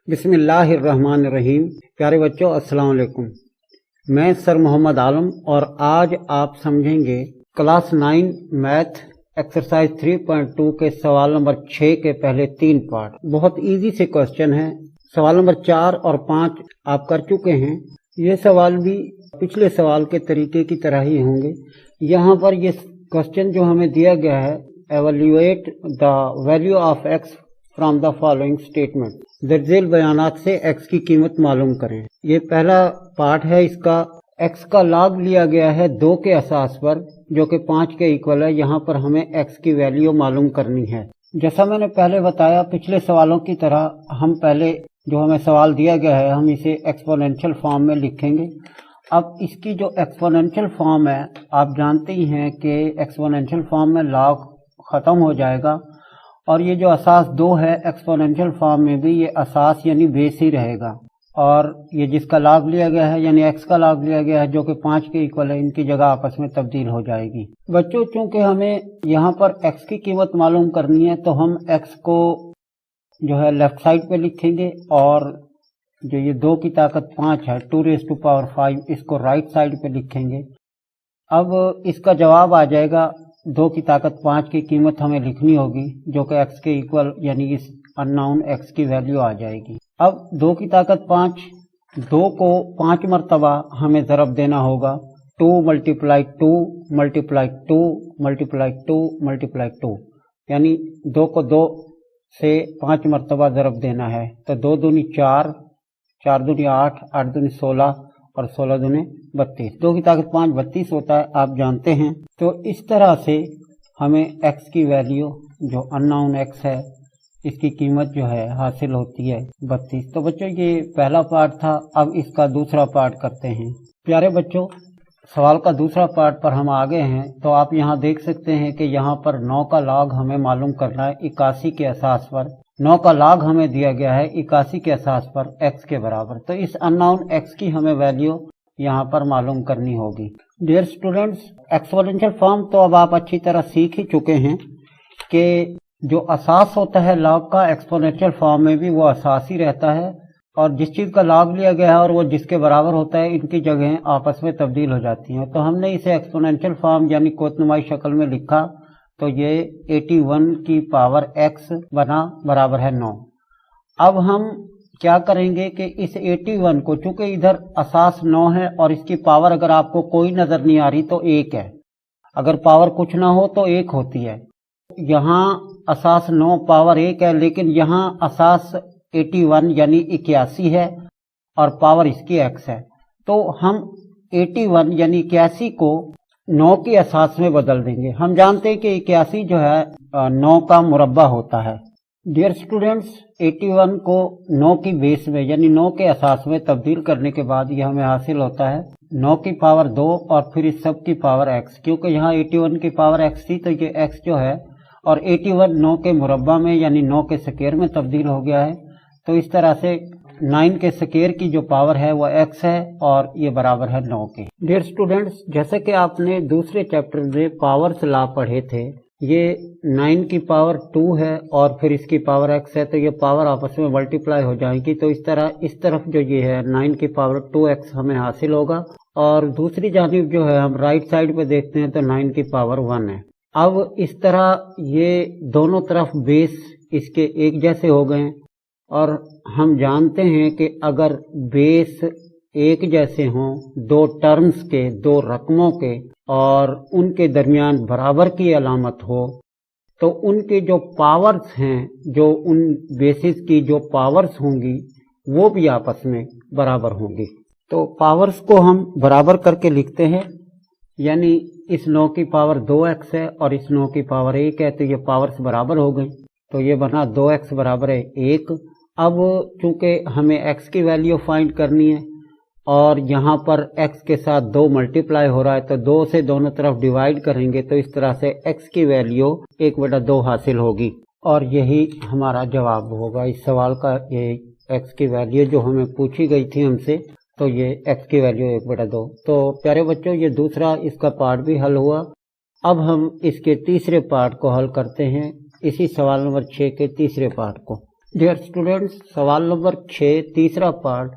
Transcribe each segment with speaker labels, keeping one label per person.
Speaker 1: बिस्मिल्लाहिर्रहमानिर्रहीम। प्यारे बच्चों, अस्सलाम वालेकुम। मैं सर मोहम्मद आलम और आज आप समझेंगे क्लास 9 मैथ एक्सरसाइज 3.2 के सवाल नंबर 6 के पहले 3 पार्ट। बहुत इजी से क्वेश्चन है। सवाल नंबर 4 और 5 आप कर चुके हैं। ये सवाल भी पिछले सवाल के तरीके की तरह ही होंगे। यहाँ पर ये क्वेश्चन जो हमें दिया गया है, evaluate the value of X from the following statement, दर्जेल बयानात से एक्स की कीमत मालूम करें। ये पहला पार्ट है। इसका एक्स का लॉग लिया गया है 2 के असास पर, जो कि 5 के इक्वल है। यहाँ पर हमें एक्स की वैल्यू मालूम करनी है। जैसा मैंने पहले बताया, पिछले सवालों की तरह हम पहले जो हमें सवाल दिया गया है, हम इसे एक्सपोनेंशियल फॉर्म में लिखेंगे। अब इसकी जो एक्सपोनेंशियल फॉर्म है, आप जानते ही हैं कि एक्सपोनेंशियल फॉर्म में लॉग ख़त्म हो जाएगा और ये जो असास 2 है, एक्सपोनेंशियल फॉर्म में भी ये असास यानी बेस ही रहेगा। और ये जिसका लॉग लिया गया है यानी एक्स का लॉग लिया गया है, जो कि 5 के इक्वल है, इनकी जगह आपस में तब्दील हो जाएगी। बच्चों, चूंकि हमें यहाँ पर एक्स की कीमत मालूम करनी है, तो हम एक्स को जो है लेफ्ट साइड पे लिखेंगे और जो ये 2 की ताकत 5 है, 2⁵, इसको राइट साइड पे लिखेंगे। अब इसका जवाब आ जाएगा 2 की ताकत 5 की कीमत हमें लिखनी होगी, जो कि एक्स के इक्वल यानी इस अननोन एक्स की वैल्यू आ जाएगी। अब 2 की ताकत 5, 2 को 5 मरतबा हमें ज़रब देना होगा। 2 × 2 × 2 × 2 × 2, यानी 2 को 2 से 5 मरतबा ज़रब देना है। तो 2 दूनी 4, 4 दूनी 8, 8 दूनी 16 और 16 दूनी 32। 2 की ताकत 5 32 होता है, आप जानते हैं। तो इस तरह से हमें एक्स की वैल्यू, जो अननोन एक्स है, इसकी कीमत जो है हासिल होती है 32। तो बच्चों, ये पहला पार्ट था। अब इसका दूसरा पार्ट करते हैं। प्यारे बच्चों, सवाल का दूसरा पार्ट पर हम आ गए हैं। तो आप यहाँ देख सकते हैं कि यहाँ पर 9 का लॉग हमें मालूम करना है 81 के असास पर। 9 का लॉग हमें दिया गया है 81 के असास पर एक्स के बराबर। तो इस अननोन एक्स की हमें वैल्यू यहाँ पर मालूम करनी होगी। डियर स्टूडेंट्स, एक्सपोनेंशियल फॉर्म तो अब आप अच्छी तरह सीख ही चुके हैं कि जो असास होता है लॉग का, एक्सपोनेंशियल फॉर्म में भी वो असास ही रहता है, और जिस चीज़ का लॉग लिया गया है और वो जिसके बराबर होता है, इनकी जगहें आपस में तब्दील हो जाती हैं। तो हमने इसे एक्सपोनेंशियल फॉर्म यानी कोतनुमाई शक्ल में लिखा, तो ये 81 की पावर x बना बराबर है 9। अब हम क्या करेंगे कि इस 81 को, चूंकि इधर असास 9 है और इसकी पावर अगर आपको कोई नजर नहीं आ रही तो 1 है, अगर पावर कुछ ना हो तो 1 होती है। यहाँ असास 9 पावर 1 है, लेकिन यहाँ असास 81 यानी 81 है और पावर इसकी x है। तो हम 81 यानी 81 को 9 की असास में बदल देंगे। हम जानते हैं कि 81 जो है 9 का मुरब्बा होता है। डियर स्टूडेंट्स, 81 को 9 की बेस में यानी 9 के असास में तब्दील करने के बाद ये हमें हासिल होता है 9 की पावर 2 और फिर इस सब की पावर x। क्योंकि यहाँ 81 की पावर x थी, तो ये x जो है, और 81 9 के मुरब्बा में यानी 9 के स्क्वायर में तब्दील हो गया है। तो इस तरह से 9 के स्क्वायर की जो पावर है वो x है और ये बराबर है 9 के। डियर स्टूडेंट्स, जैसे कि आपने दूसरे चैप्टर में पावर्स लॉ पढ़े थे, ये 9 की पावर 2 है और फिर इसकी पावर x है, तो ये पावर आपस में मल्टीप्लाई हो जाएंगी। तो इस तरह इस तरफ जो ये है 9 की पावर 2x हमें हासिल होगा, और दूसरी जानिब जो है हम राइट साइड पे देखते हैं तो 9 की पावर 1 है। अब इस तरह ये दोनों तरफ बेस इसके एक जैसे हो गए, और हम जानते हैं कि अगर बेस एक जैसे हों, 2 टर्म्स के, 2 रकमों के, और उनके दरमियान बराबर की अलामत हो, तो उनके जो पावर्स हैं, जो उन बेसिस की जो पावर्स होंगी, वो भी आपस में बराबर होंगी। तो पावर्स को हम बराबर करके लिखते हैं, यानी इस 9 की पावर 2x है और इस 9 की पावर 1 है, तो ये पावर्स बराबर हो गई। तो ये बना 2x बराबर है 1। अब चूंकि हमें x की वैल्यू फाइंड करनी है और यहाँ पर x के साथ 2 मल्टीप्लाई हो रहा है, तो 2 से दोनों तरफ डिवाइड करेंगे, तो इस तरह से x की वैल्यू 1/2 हासिल होगी, और यही हमारा जवाब होगा इस सवाल का। ये x की वैल्यू जो हमें पूछी गई थी हमसे, तो ये x की वैल्यू 1/2। तो प्यारे बच्चों, ये दूसरा इसका पार्ट भी हल हुआ। अब हम इसके तीसरे पार्ट को हल करते हैं, इसी सवाल नंबर 6 के तीसरे पार्ट को। डियर स्टूडेंट्स, सवाल नंबर 6 तीसरा पार्ट।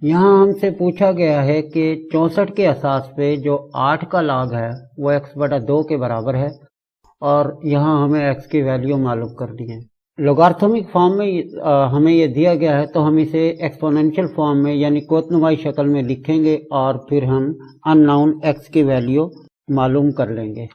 Speaker 1: यहाँ हमसे पूछा गया है कि 64 के असास पे जो 8 का log है वो x/2 के बराबर है और यहाँ हमें x की वैल्यू मालूम करनी है। लोगार्थमिक फॉर्म में हमें ये दिया गया है तो हम इसे एक्सपोनेंशियल फॉर्म में यानी कोतनुमाई शक्ल में लिखेंगे और फिर हम अननोन x की वैल्यू मालूम कर लेंगे।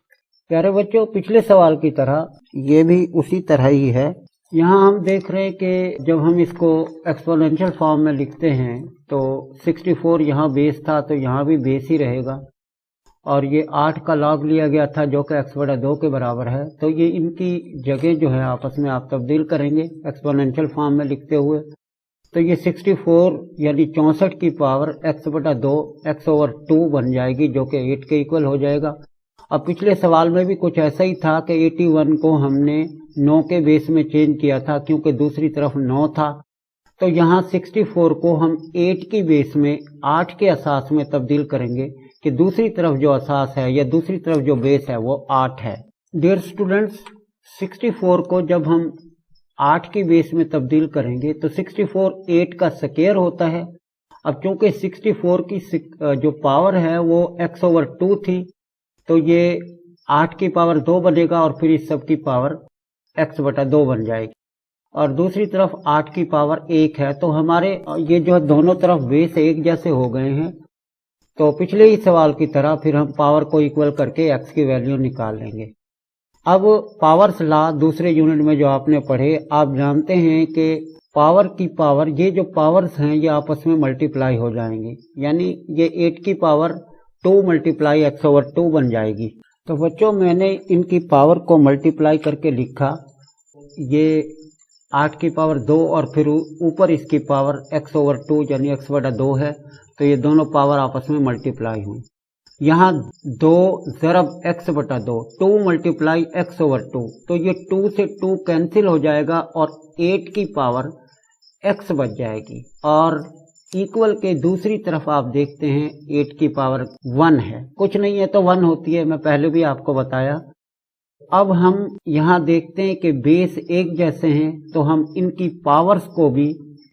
Speaker 1: प्यारे बच्चों, पिछले सवाल की तरह ये भी उसी तरह ही है। यहाँ हम देख रहे हैं कि जब हम इसको एक्सपोनेंशियल फॉर्म में लिखते हैं तो 64 यहाँ बेस था तो यहाँ भी बेस ही रहेगा और ये 8 का log लिया गया था जो कि x/2 के बराबर है, तो ये इनकी जगह जो है आपस में आप तब्दील करेंगे एक्सपोनेंशियल फॉर्म में लिखते हुए। तो ये 64 यानी 64 की पावर x/2 x/2 बन जाएगी जो कि 8 के इक्वल हो जाएगा। अब पिछले सवाल में भी कुछ ऐसा ही था कि 81 को हमने 9 के बेस में चेंज किया था क्योंकि दूसरी तरफ 9 था, तो यहाँ 64 को हम 8 की बेस में 8 के असास में तब्दील करेंगे कि दूसरी तरफ जो असास है या दूसरी तरफ जो बेस है वो 8 है। डियर स्टूडेंट्स, 64 को जब हम 8 की बेस में तब्दील करेंगे तो 64 8 का स्क्वायर होता है। अब चूंकि 64 की जो पावर है वो x/2 थी तो ये 8 की पावर 2 बनेगा और फिर इस सब की पावर x/2 बन जाएगी और दूसरी तरफ 8 की पावर 1 है, तो हमारे ये जो दोनों तरफ बेस एक जैसे हो गए हैं। तो पिछले ही सवाल की तरह फिर हम पावर को इक्वल करके x की वैल्यू निकाल लेंगे। अब पावर्स लॉ दूसरे यूनिट में जो आपने पढ़े, आप जानते हैं कि पावर की पावर, ये जो पावर्स हैं ये आपस में मल्टीप्लाई हो जाएंगे, यानी ये 8 की पावर 2 मल्टीप्लाई x/2 बन जाएगी। तो बच्चों, मैंने इनकी पावर को मल्टीप्लाई करके लिखा, ये 8 की पावर 2 और फिर ऊपर इसकी पावर x/2 यानी x/2 है, तो ये दोनों पावर आपस में मल्टीप्लाई हुई। यहाँ 2 ज़रब x/2 2 मल्टीप्लाई x/2, तो ये 2 से 2 कैंसिल हो जाएगा और 8 की पावर x बच जाएगी और इक्वल के दूसरी तरफ आप देखते हैं 8 की पावर 1 है, कुछ नहीं है तो 1 होती है, मैं पहले भी आपको बताया। अब हम यहाँ देखते हैं कि बेस एक जैसे हैं तो हम इनकी पावर्स को भी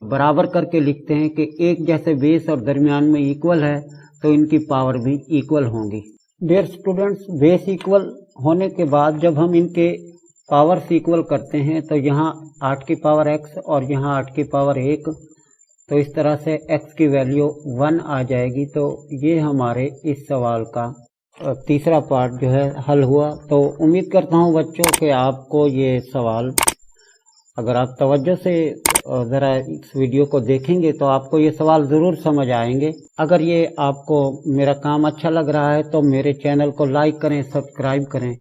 Speaker 1: बराबर करके लिखते हैं कि एक जैसे बेस और दरमियान में इक्वल है तो इनकी पावर भी इक्वल होंगी। डियर स्टूडेंट्स, बेस इक्वल होने के बाद जब हम इनके पावर्स इक्वल करते हैं तो यहाँ 8 की पावर x और यहाँ 8 की पावर 1, तो इस तरह से x की वैल्यू 1 आ जाएगी। तो ये हमारे इस सवाल का तीसरा पार्ट जो है हल हुआ। तो उम्मीद करता हूँ बच्चों कि आपको ये सवाल, अगर आप तवज्जो से ज़रा इस वीडियो को देखेंगे तो आपको ये सवाल ज़रूर समझ आएंगे। अगर ये आपको मेरा काम अच्छा लग रहा है तो मेरे चैनल को लाइक करें, सब्सक्राइब करें।